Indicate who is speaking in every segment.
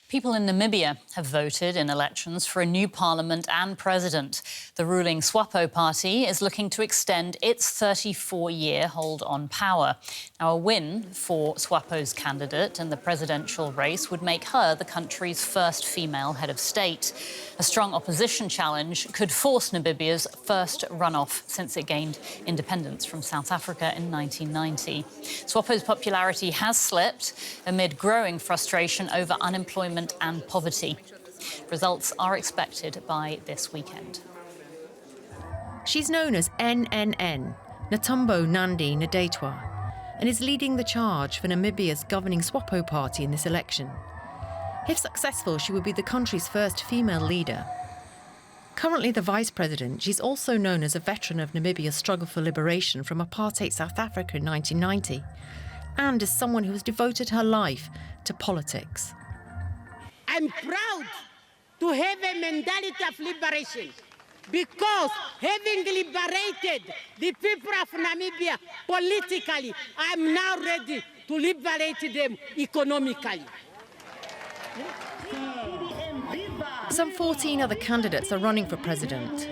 Speaker 1: People in Namibia have voted in elections for a new parliament and president. The ruling SWAPO party is looking to extend its 34-year hold on power. Now, a win for SWAPO's candidate in the presidential race would make her the country's first female head of state. A strong opposition challenge could force Namibia's first runoff since it gained independence from South Africa in 1990. SWAPO's popularity has slipped amid growing frustration over unemployment and poverty. Results are expected by this weekend.
Speaker 2: She's known as NNN, Natumbo Nandi Ndeitwa, and is leading the charge for Namibia's governing SWAPO party in this election. If successful, she would be the country's first female leader. Currently the vice president, she's also known as a veteran of Namibia's struggle for liberation from apartheid South Africa in 1990, and as someone who has devoted her life to politics.
Speaker 3: I'm proud to have a mentality of liberation because having liberated the people of Namibia politically, I'm now ready to liberate them economically.
Speaker 2: Some 14 other candidates are running for president.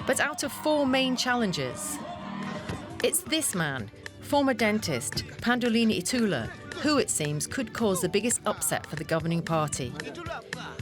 Speaker 2: But out of 4 main challenges, it's this man, former dentist Pandulini Itula, who, it seems, could cause the biggest upset for the governing party.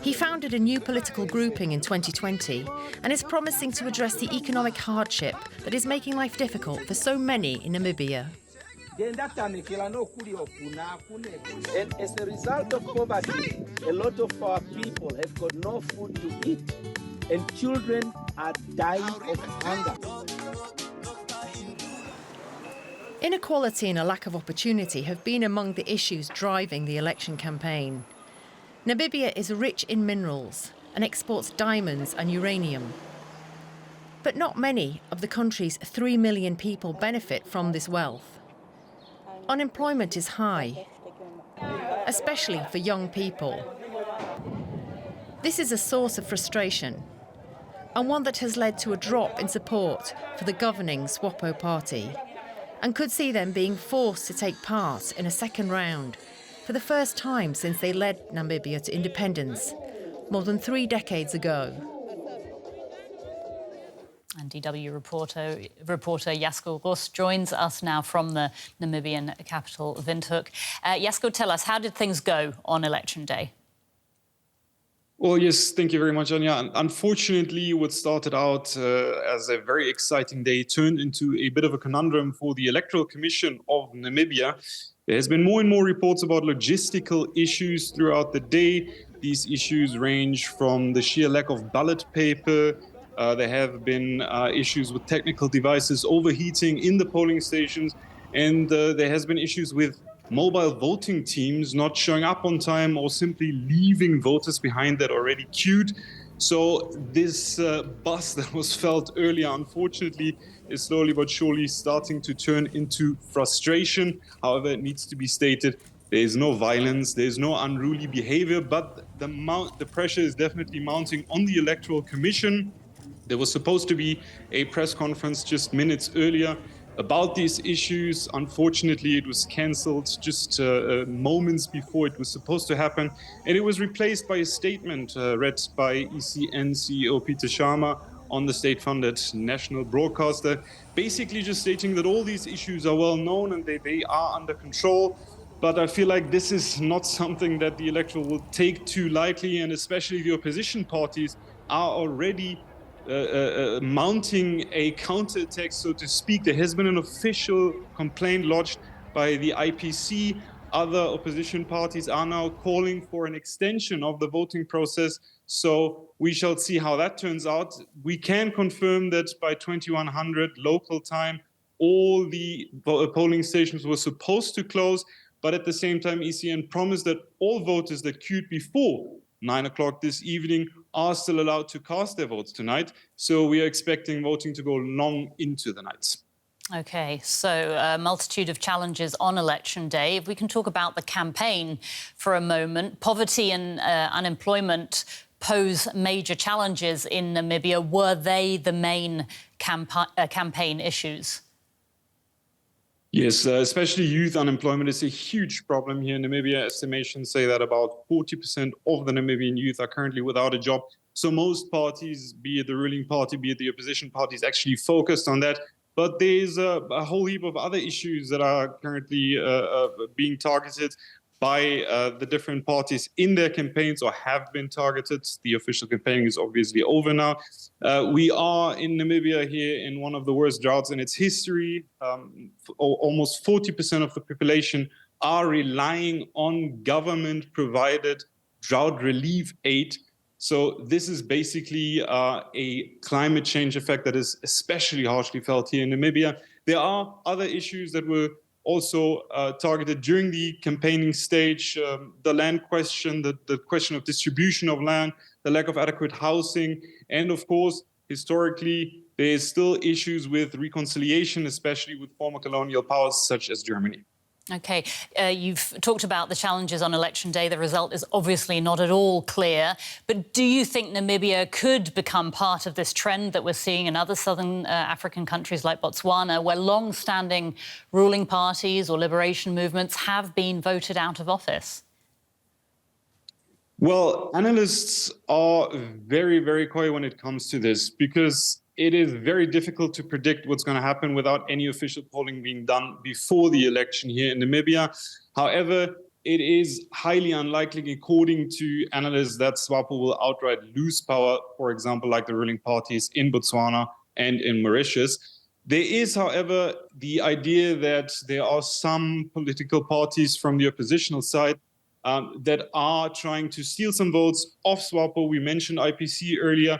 Speaker 2: He founded a new political grouping in 2020 and is promising to address the economic hardship that is making life difficult for so many in Namibia.
Speaker 4: And as a result of poverty, a lot of our people have got no food to eat, and children are dying of hunger.
Speaker 2: Inequality and a lack of opportunity have been among the issues driving the election campaign. Namibia is rich in minerals and exports diamonds and uranium. But not many of the country's 3 million people benefit from this wealth. Unemployment is high, especially for young people. This is a source of frustration, and one that has led to a drop in support for the governing SWAPO party, and could see them being forced to take part in a second round for the first time since they led Namibia to independence more than 3 decades ago.
Speaker 1: And DW reporter Jasko joins us now from the Namibian capital, Windhoek. Jasko, tell us, how did things go on election day?
Speaker 5: Well, yes, thank you very much, Anya. Unfortunately, what started out as a very exciting day turned into a bit of a conundrum for the Electoral Commission of Namibia. There has been more and more reports about logistical issues throughout the day. These issues range from the sheer lack of ballot paper. There have been issues with technical devices overheating in the polling stations, and there has been issues with mobile voting teams not showing up on time or simply leaving voters behind that already queued. So this buzz that was felt earlier, unfortunately, is slowly but surely starting to turn into frustration. However, it needs to be stated, there is no violence, there is no unruly behavior, but the pressure is definitely mounting on the Electoral Commission. There was supposed to be a press conference just minutes earlier about these issues. Unfortunately, it was cancelled just moments before it was supposed to happen. And it was replaced by a statement read by ECN CEO Peter Sharma on the state-funded national broadcaster, basically just stating that all these issues are well known and they are under control. But I feel like this is not something that the electorate will take too lightly, and especially the opposition parties are already mounting a counterattack, so to speak. There has been an official complaint lodged by the IPC. Other opposition parties are now calling for an extension of the voting process. So we shall see how that turns out. We can confirm that by 2100 local time, all the polling stations were supposed to close. But at the same time, ECN promised that all voters that queued before 9 o'clock this evening are still allowed to cast their votes tonight. So we are expecting voting to go long into the night.
Speaker 1: OK, so a multitude of challenges on election day. If we can talk about the campaign for a moment. Poverty and unemployment pose major challenges in Namibia. Were they the main campaign issues?
Speaker 5: Yes, especially youth unemployment is a huge problem here in Namibia. Estimations say that about 40% of the Namibian youth are currently without a job. So most parties, be it the ruling party, be it the opposition parties, actually focused on that. But there's a whole heap of other issues that are currently being targeted by the different parties in their campaigns or have been targeted. The official campaigning is obviously over now. We are in Namibia here in one of the worst droughts in its history. Almost 40% of the population are relying on government-provided drought relief aid. So this is basically a climate change effect that is especially harshly felt here in Namibia. There are other issues that were also targeted during the campaigning stage, the land question, the question of distribution of land, the lack of adequate housing, and of course, historically, there's still issues with reconciliation, especially with former colonial powers such as Germany.
Speaker 1: OK, you've talked about the challenges on election day. The result is obviously not at all clear. But do you think Namibia could become part of this trend that we're seeing in other southern African countries like Botswana, where long-standing ruling parties or liberation movements have been voted out of office?
Speaker 5: Well, analysts are very, very coy when it comes to this, because it is very difficult to predict what's going to happen without any official polling being done before the election here in Namibia. However, it is highly unlikely, according to analysts, that SWAPO will outright lose power, for example, like the ruling parties in Botswana and in Mauritius. There is, however, the idea that there are some political parties from the oppositional side that are trying to steal some votes off SWAPO. We mentioned IPC earlier.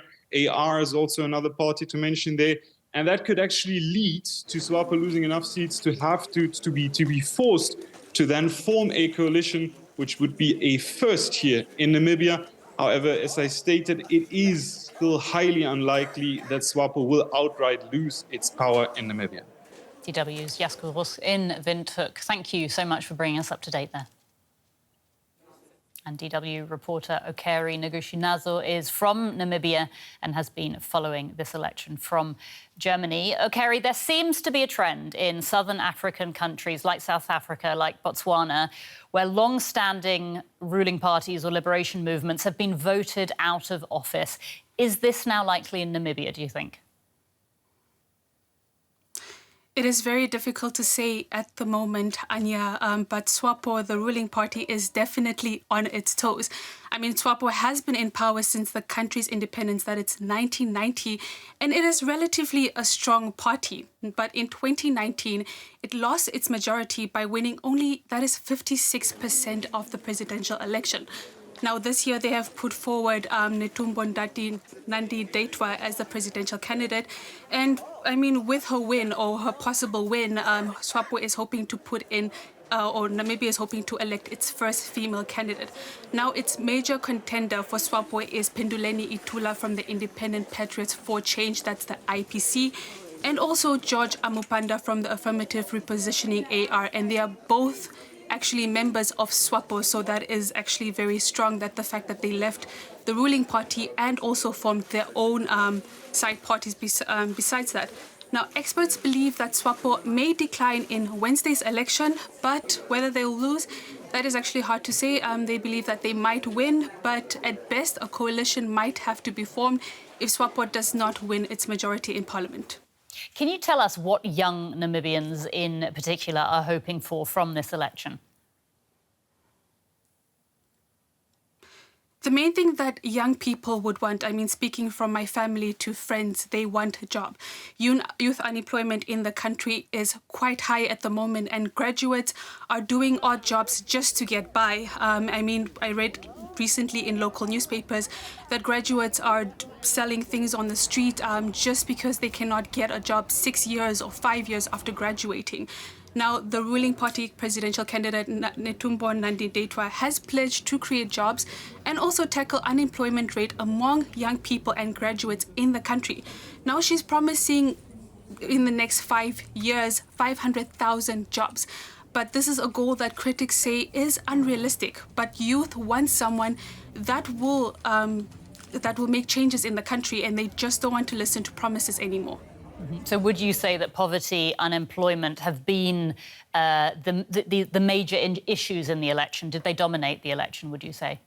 Speaker 5: AR is also another party to mention there, and that could actually lead to SWAPO losing enough seats to have to be forced to then form a coalition, which would be a first here in Namibia. However, as I stated, it is still highly unlikely that SWAPO will outright lose its power in Namibia.
Speaker 1: DW's Jasko in Windhoek. Thank you so much for bringing us up to date there. And DW reporter Okeri Ngutjinazo is from Namibia and has been following this election from Germany. Okeri, there seems to be a trend in southern African countries like South Africa, like Botswana, where long-standing ruling parties or liberation movements have been voted out of office. Is this now likely in Namibia, do you think?
Speaker 6: It is very difficult to say at the moment, Anya, but SWAPO, the ruling party, is definitely on its toes. I mean, SWAPO has been in power since the country's independence, that it's 1990, and it is relatively a strong party. But in 2019, it lost its majority by winning only, that is 56% of the presidential election. Now, this year, they have put forward Netumbo Nandi-Ndaitwah as the presidential candidate. And, I mean, with her win or her possible win, SWAPO is hoping to put in, or Namibia is hoping to elect its first female candidate. Now, its major contender for SWAPO is Penduleni Itula from the Independent Patriots for Change, that's the IPC, and also George Amupanda from the Affirmative Repositioning AR, and they are both actually members of SWAPO, so that is actually very strong, that the fact that they left the ruling party and also formed their own side parties besides that. Now, experts believe that SWAPO may decline in Wednesday's election, but whether they'll lose, that is actually hard to say. They believe that they might win, but at best, a coalition might have to be formed if SWAPO does not win its majority in parliament.
Speaker 1: Can you tell us what young Namibians in particular are hoping for from this election?
Speaker 6: The main thing that young people would want, I mean, speaking from my family to friends, they want a job. Youth unemployment in the country is quite high at the moment, and graduates are doing odd jobs just to get by. I mean, I read recently in local newspapers that graduates are selling things on the street just because they cannot get a job 6 years or 5 years after graduating. Now, the ruling party presidential candidate Netumbo Nandi-Ndaitwah has pledged to create jobs and also tackle unemployment rate among young people and graduates in the country. Now, she's promising in the next 5 years 500,000 jobs. But this is a goal that critics say is unrealistic. But youth want someone that will make changes in the country, and they just don't want to listen to promises anymore.
Speaker 1: So would you say that poverty, unemployment have been the major issues in the election? Did they dominate the election, would you say?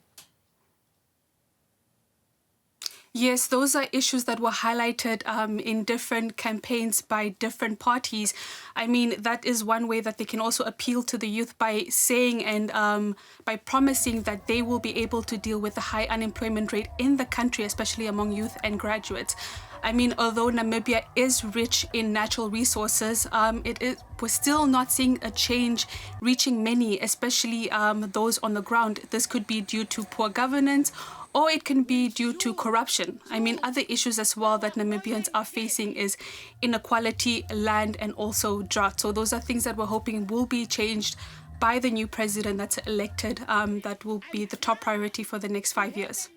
Speaker 6: Yes, those are issues that were highlighted in different campaigns by different parties. I mean, that is one way that they can also appeal to the youth by saying and by promising that they will be able to deal with the high unemployment rate in the country, especially among youth and graduates. I mean, although Namibia is rich in natural resources, we're still not seeing a change reaching many, especially those on the ground. This could be due to poor governance, or it can be due to corruption. I mean, other issues as well that Namibians are facing is inequality, land, and also drought. So those are things that we're hoping will be changed by the new president that's elected. That will be the top priority for the next 5 years.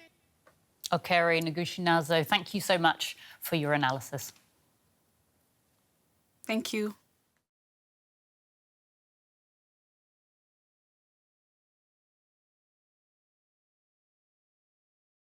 Speaker 1: Okeri, Ngutjinazo, thank you so much for your analysis.
Speaker 6: Thank you.